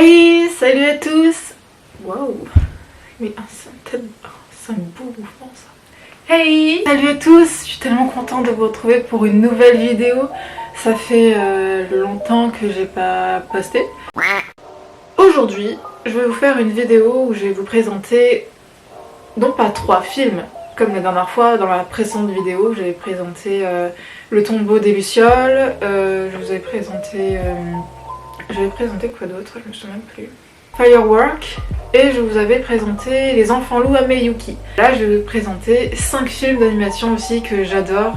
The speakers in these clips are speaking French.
Hey, salut à tous. Waouh, mais c'est un beau mouvement ça. Hey, salut à tous, je suis tellement contente de vous retrouver pour une nouvelle vidéo. Ça fait longtemps que j'ai pas posté. Aujourd'hui, je vais vous faire une vidéo où je vais vous présenter, non pas 3 films, comme la dernière fois dans la précédente vidéo, j'avais présenté Le tombeau des Lucioles, je vous avais présenté... j'avais présenté quoi d'autre, je me souviens plus. Firework, et je vous avais présenté Les Enfants Loups à Miyuki. Là je vais vous présenter 5 films d'animation aussi que j'adore.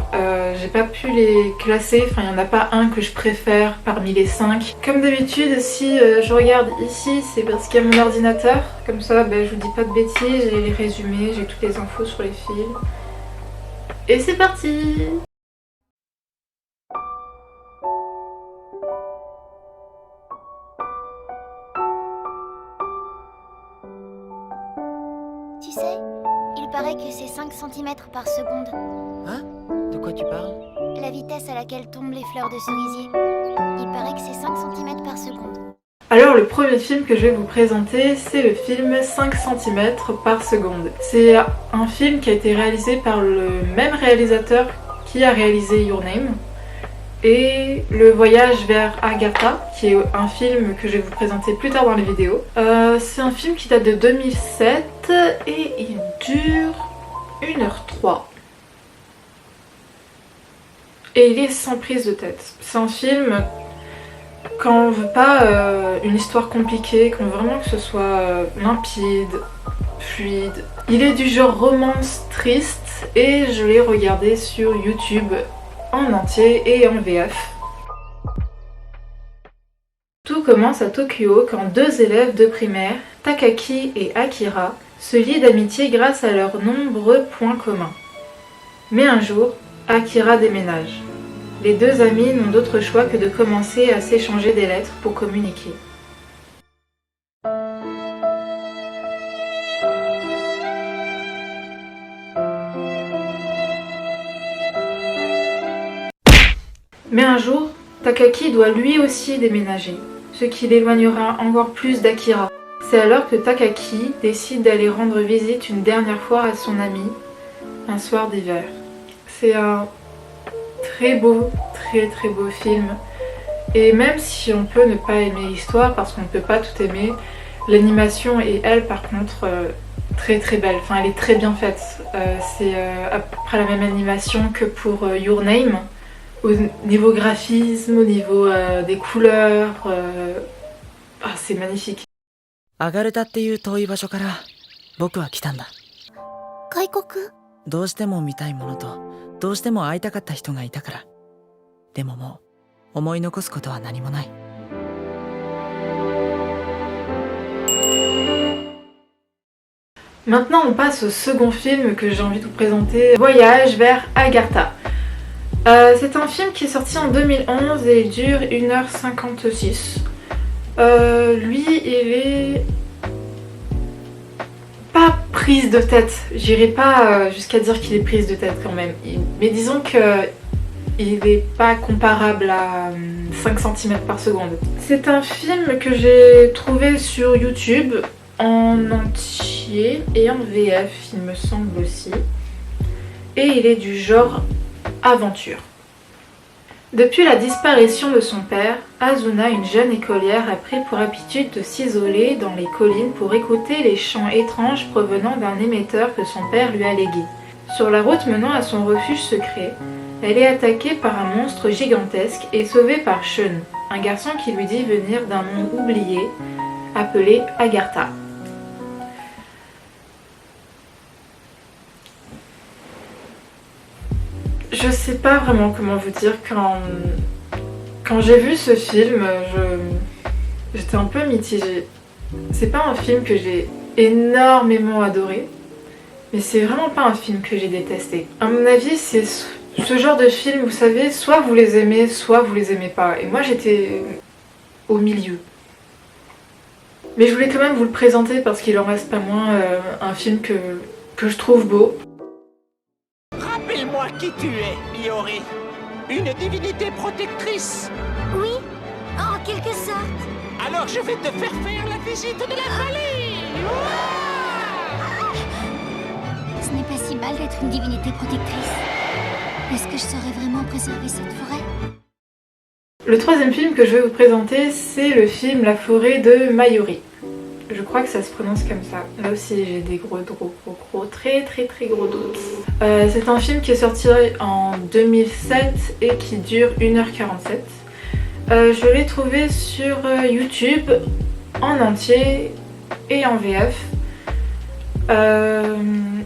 J'ai pas pu les classer, enfin il n'y en a pas un que je préfère parmi les 5. Comme d'habitude, si je regarde ici, c'est parce qu'il y a mon ordinateur. Comme ça je vous dis pas de bêtises, j'ai les résumés, j'ai toutes les infos sur les films. Et c'est parti! Tu sais, il paraît que c'est 5 cm par seconde. Hein? De quoi tu parles? La vitesse à laquelle tombent les fleurs de cerisier. Il paraît que c'est 5 cm par seconde. Alors le premier film que je vais vous présenter, c'est le film 5 cm par seconde. C'est un film qui a été réalisé par le même réalisateur qui a réalisé Your Name. Et Le Voyage vers Agatha, qui est un film que je vais vous présenter plus tard dans les vidéos. C'est un film qui date de 2007 et il dure 1h03. Et il est sans prise de tête. C'est un film, quand on veut pas une histoire compliquée, qu'on veut vraiment que ce soit limpide, fluide. Il est du genre romance triste et je l'ai regardé sur YouTube en entier et en VF. Tout commence à Tokyo quand 2 élèves de primaire, Takaki et Akira, se lient d'amitié grâce à leurs nombreux points communs. Mais un jour, Akira déménage. Les 2 amis n'ont d'autre choix que de commencer à s'échanger des lettres pour communiquer. Mais un jour, Takaki doit lui aussi déménager, ce qui l'éloignera encore plus d'Akira. C'est alors que Takaki décide d'aller rendre visite une dernière fois à son ami, un soir d'hiver. C'est un très beau film. Et même si on peut ne pas aimer l'histoire, parce qu'on ne peut pas tout aimer, l'animation est elle par contre très belle. Enfin elle est très bien faite. C'est à peu près la même animation que pour Your Name. Au niveau graphisme, au niveau des couleurs, c'est magnifique. アガルタっていう遠い場所から僕は来たんだ。外国？どうしても見たいものとどうしても会いたかった人がいたから。でももう思い残すことは何もない。Maintenant on passe au second film que j'ai envie de vous présenter, Voyage vers Agatha. C'est un film qui est sorti en 2011 et il dure 1h56. Lui, il est pas prise de tête. J'irai pas jusqu'à dire qu'il est prise de tête quand même. Mais disons que il est pas comparable à 5 cm par seconde. C'est un film que j'ai trouvé sur YouTube en entier et en VF, il me semble aussi. Et il est du genre aventure. Depuis la disparition de son père, Azuna, une jeune écolière, a pris pour habitude de s'isoler dans les collines pour écouter les chants étranges provenant d'un émetteur que son père lui a légué. Sur la route menant à son refuge secret, elle est attaquée par un monstre gigantesque et sauvée par Shun, un garçon qui lui dit venir d'un monde oublié, appelé Agartha. Je sais pas vraiment comment vous dire, quand j'ai vu ce film, j'étais un peu mitigée. C'est pas un film que j'ai énormément adoré, mais c'est vraiment pas un film que j'ai détesté. À mon avis, c'est ce genre de film, vous savez, soit vous les aimez, soit vous les aimez pas. Et moi j'étais au milieu. Mais je voulais quand même vous le présenter parce qu'il en reste pas moins un film que je trouve beau. Rappelle-moi qui tu es, Iori. Une divinité protectrice. Oui, en quelque sorte. Alors je vais te faire faire la visite de la vallée. Ce n'est pas si mal d'être une divinité protectrice. Est-ce que je saurais vraiment préserver cette forêt? Le troisième film que je vais vous présenter, c'est le film La forêt de Mayuri. Je crois que ça se prononce comme ça. Là aussi, j'ai des très gros doutes. C'est un film qui est sorti en 2007 et qui dure 1h47. Je l'ai trouvé sur YouTube en entier et en VF.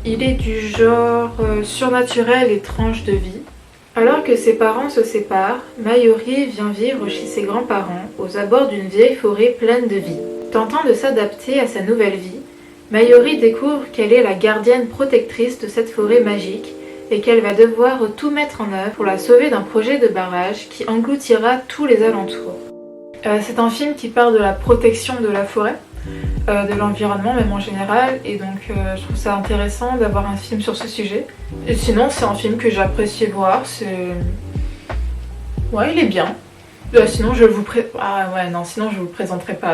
Il est du genre surnaturel et tranche de vie. Alors que ses parents se séparent, Mayuri vient vivre chez ses grands-parents aux abords d'une vieille forêt pleine de vie. Tentant de s'adapter à sa nouvelle vie, Mayuri découvre qu'elle est la gardienne protectrice de cette forêt magique et qu'elle va devoir tout mettre en œuvre pour la sauver d'un projet de barrage qui engloutira tous les alentours. C'est un film qui parle de la protection de la forêt, de l'environnement même en général, et donc je trouve ça intéressant d'avoir un film sur ce sujet. Et sinon c'est un film que j'apprécie voir, ouais, il est bien. Sinon je vous sinon je vous présenterai pas.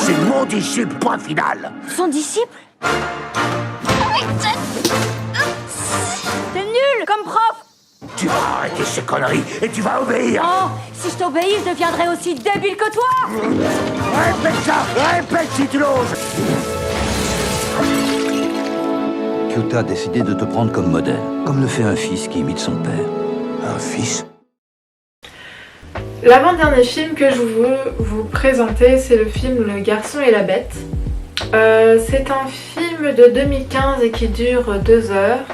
C'est mon disciple, point final. Son disciple? T'es nul comme prof! Tu vas arrêter ces conneries et tu vas obéir. Oh, si je t'obéis, je deviendrai aussi débile que toi! Répète ça, répète si tu l'oses. Kyuta a décidé de te prendre comme modèle, comme le fait un fils qui imite son père. Un fils? L'avant-dernier film que je veux vous présenter, c'est le film Le Garçon et la Bête. C'est un film de 2015 et qui dure 2 heures.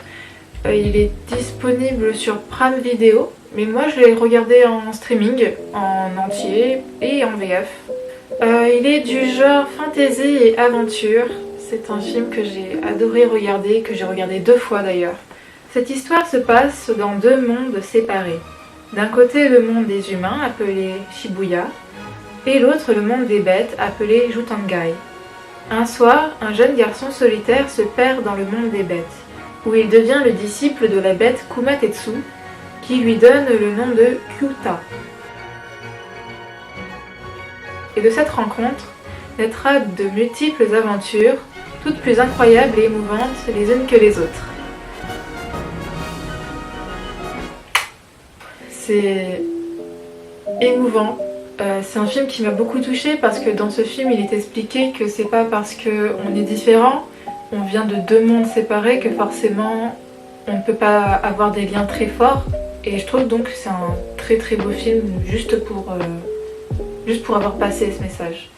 Il est disponible sur Prime Video, mais moi je l'ai regardé en streaming, en entier et en VF. Il est du genre fantasy et aventure. C'est un film que j'ai adoré regarder, que j'ai regardé 2 fois d'ailleurs. Cette histoire se passe dans 2 mondes séparés. D'un côté le monde des humains appelé Shibuya, et l'autre le monde des bêtes appelé Jutangai. Un soir, un jeune garçon solitaire se perd dans le monde des bêtes, où il devient le disciple de la bête Kumatetsu, qui lui donne le nom de Kyuta. Et de cette rencontre naîtra de multiples aventures, toutes plus incroyables et émouvantes les unes que les autres. C'est émouvant. C'est un film qui m'a beaucoup touchée parce que dans ce film, il est expliqué que c'est pas parce qu'on est différent, on vient de 2 mondes séparés que forcément on ne peut pas avoir des liens très forts. Et je trouve donc que c'est un très beau film juste pour avoir passé ce message.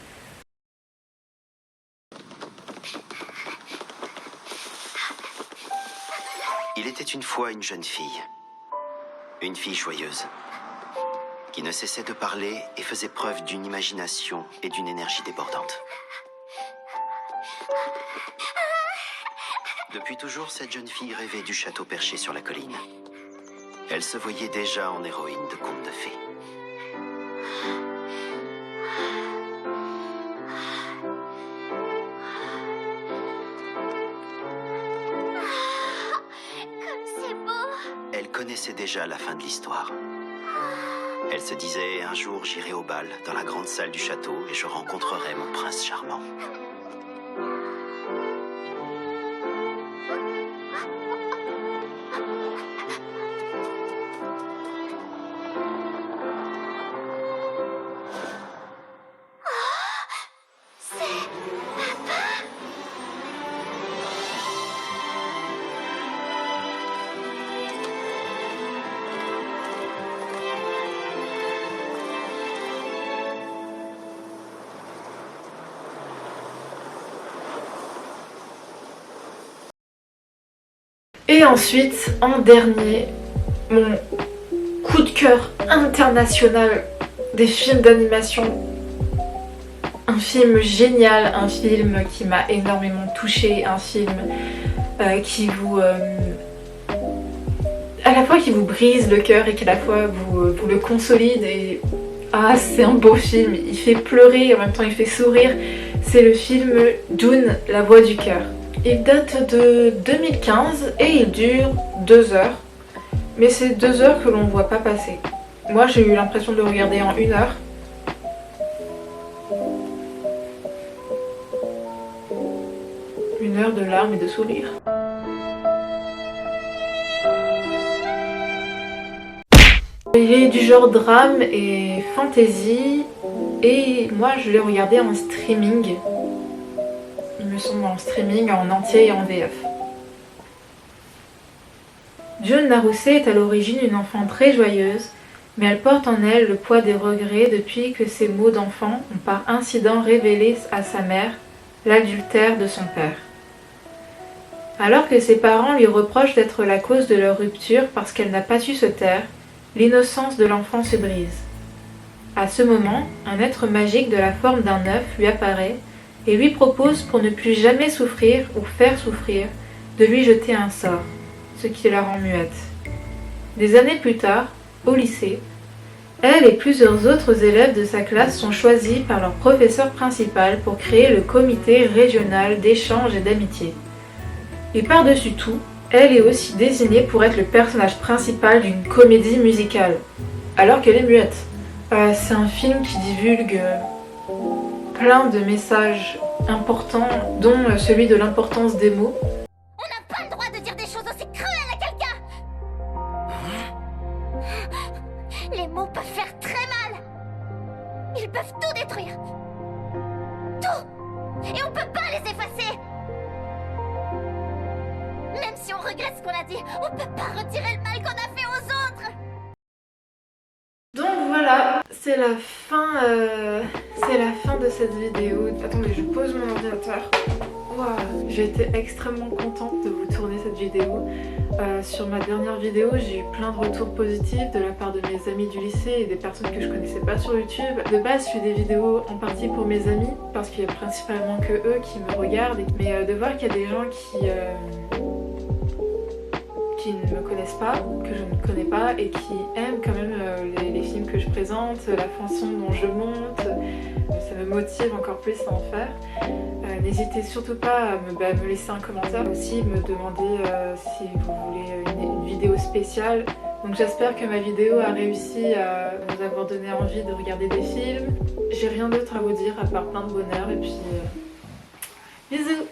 Il était une fois une jeune fille joyeuse, qui ne cessait de parler et faisait preuve d'une imagination et d'une énergie débordante. Depuis toujours, cette jeune fille rêvait du château perché sur la colline. Elle se voyait déjà en héroïne de contes de fées. Elle connaissait déjà la fin de l'histoire. Elle se disait, un jour j'irai au bal dans la grande salle du château et je rencontrerai mon prince charmant. Et ensuite, en dernier, mon coup de cœur international des films d'animation. Un film génial, un film qui m'a énormément touchée, un film qui vous... à la fois qui vous brise le cœur et qui à la fois vous le consolide. Et c'est un beau film, il fait pleurer et en même temps il fait sourire. C'est le film Dune, la voix du cœur. Il date de 2015 et il dure 2 heures. Mais c'est 2 heures que l'on ne voit pas passer. Moi j'ai eu l'impression de le regarder en 1 heure. une heure de larmes et de sourires. Il est du genre drame et fantasy et moi je l'ai regardé en streaming. Il me semble en streaming, en entier et en VF. June Naruse est à l'origine une enfant très joyeuse, mais elle porte en elle le poids des regrets depuis que ses maux d'enfant ont par incident révélé à sa mère l'adultère de son père. Alors que ses parents lui reprochent d'être la cause de leur rupture parce qu'elle n'a pas su se taire, l'innocence de l'enfant se brise. À ce moment, un être magique de la forme d'un œuf lui apparaît et lui propose, pour ne plus jamais souffrir ou faire souffrir, de lui jeter un sort, ce qui la rend muette. Des années plus tard, au lycée, elle et plusieurs autres élèves de sa classe sont choisis par leur professeur principal pour créer le comité régional d'échange et d'amitié. Et par-dessus tout, elle est aussi désignée pour être le personnage principal d'une comédie musicale, alors qu'elle est muette. C'est un film qui divulgue plein de messages importants, dont celui de l'importance des mots. On n'a pas le droit de dire des choses aussi cruelles à quelqu'un. Les mots peuvent faire très mal. Ils peuvent tout détruire. Tout. Et on peut pas les effacer. Même si on regrette ce qu'on a dit, on peut pas retirer le mal qu'on a fait aux autres. Donc voilà, c'est la fin de cette vidéo. Attendez, je pose mon ordinateur. Wow, j'ai été extrêmement contente de vous tourner cette vidéo. Sur ma dernière vidéo, j'ai eu plein de retours positifs de la part de mes amis du lycée et des personnes que je connaissais pas sur YouTube. De base, je fais des vidéos en partie pour mes amis, parce qu'il y a principalement que eux qui me regardent. Mais de voir qu'il y a des gens qui ne me connaissent pas, que je ne connais pas et qui aiment quand même les films que je présente, la façon dont je monte, ça me motive encore plus à en faire. N'hésitez surtout pas à me laisser un commentaire, aussi me demander si vous voulez une vidéo spéciale. Donc j'espère que ma vidéo a réussi à vous avoir donné envie de regarder des films. J'ai rien d'autre à vous dire à part plein de bonheur et puis bisous.